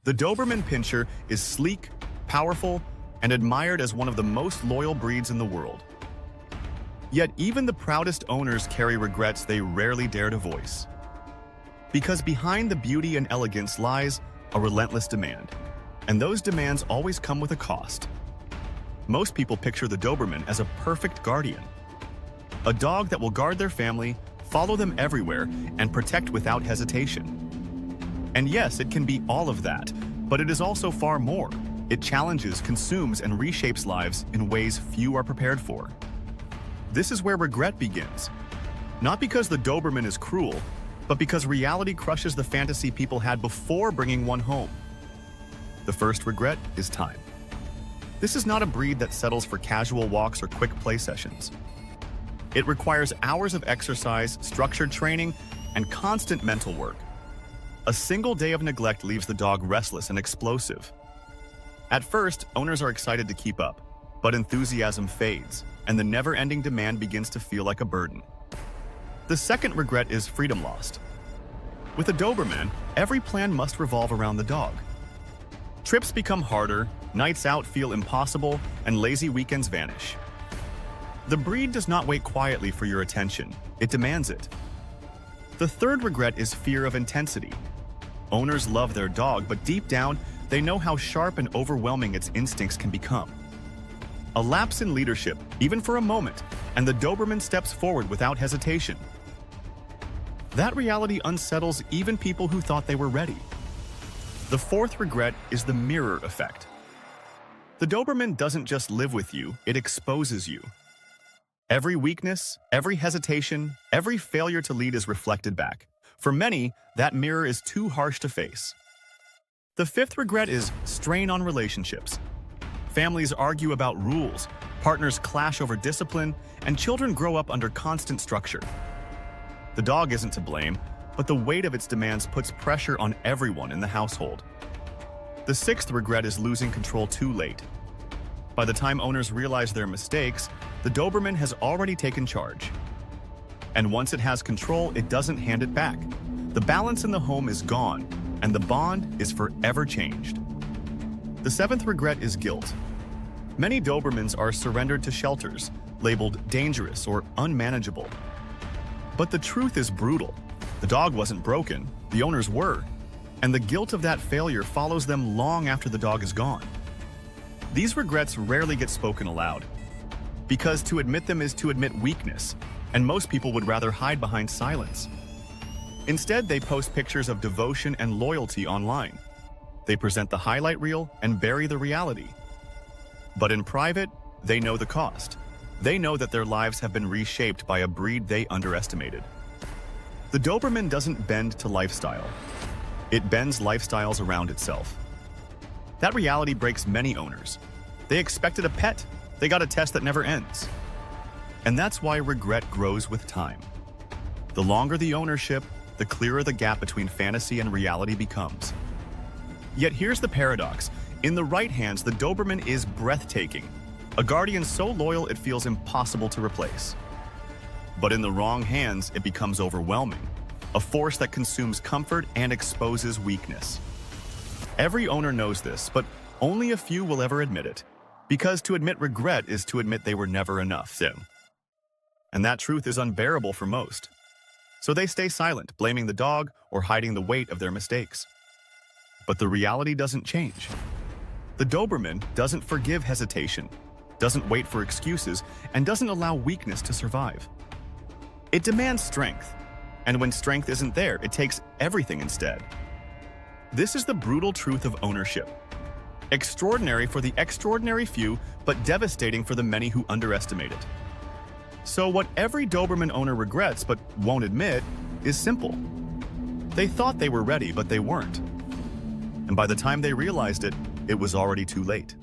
The Doberman Pinscher is sleek, powerful, and admired as one of the most loyal breeds in the world. Yet even the proudest owners carry regrets they rarely dare to voice. Because behind the beauty and elegance lies a relentless demand, and those demands always come with a cost. Most people picture the Doberman as a perfect guardian, a dog that will guard their family, follow them everywhere, and protect without hesitation. And yes, it can be all of that, but it is also far more. It challenges, consumes, and reshapes lives in ways few are prepared for. This is where regret begins. Not because the Doberman is cruel, but because reality crushes the fantasy people had before bringing one home. The first regret is time. This is not a breed that settles for casual walks or quick play sessions. It requires hours of exercise, structured training, and constant mental work. A single day of neglect leaves the dog restless and explosive. At first, owners are excited to keep up, but enthusiasm fades, and the never-ending demand begins to feel like a burden. The second regret is freedom lost. With a Doberman, every plan must revolve around the dog. Trips become harder, nights out feel impossible, and lazy weekends vanish. The breed does not wait quietly for your attention, it demands it. The third regret is fear of intensity. Owners love their dog, but deep down, they know how sharp and overwhelming its instincts can become. A lapse in leadership, even for a moment, and the Doberman steps forward without hesitation. That reality unsettles even people who thought they were ready. The fourth regret is the mirror effect. The Doberman doesn't just live with you, it exposes you. Every weakness, every hesitation, every failure to lead is reflected back. For many, that mirror is too harsh to face. The fifth regret is strain on relationships. Families argue about rules, partners clash over discipline, and children grow up under constant structure. The dog isn't to blame, but the weight of its demands puts pressure on everyone in the household. The sixth regret is losing control too late. By the time owners realize their mistakes, the Doberman has already taken charge. And once it has control, it doesn't hand it back. The balance in the home is gone, and the bond is forever changed. The seventh regret is guilt. Many Dobermans are surrendered to shelters, labeled dangerous or unmanageable. But the truth is brutal. The dog wasn't broken, the owners were. And the guilt of that failure follows them long after the dog is gone. These regrets rarely get spoken aloud, because to admit them is to admit weakness, and most people would rather hide behind silence. Instead, they post pictures of devotion and loyalty online. They present the highlight reel and bury the reality. But in private, they know the cost. They know that their lives have been reshaped by a breed they underestimated. The Doberman doesn't bend to lifestyle. It bends lifestyles around itself. That reality breaks many owners. They expected a pet. They got a test that never ends. And that's why regret grows with time. The longer the ownership, the clearer the gap between fantasy and reality becomes. Yet here's the paradox. In the right hands, the Doberman is breathtaking, a guardian so loyal it feels impossible to replace. But in the wrong hands, it becomes overwhelming, a force that consumes comfort and exposes weakness. Every owner knows this, but only a few will ever admit it, because to admit regret is to admit they were never enough. And that truth is unbearable for most. So they stay silent, blaming the dog or hiding the weight of their mistakes. But the reality doesn't change. The Doberman doesn't forgive hesitation, doesn't wait for excuses, and doesn't allow weakness to survive. It demands strength, and when strength isn't there, it takes everything instead. This is the brutal truth of ownership. Extraordinary for the extraordinary few, but devastating for the many who underestimate it. So what every Doberman owner regrets but won't admit is simple. They thought they were ready, but they weren't. And by the time they realized it, it was already too late.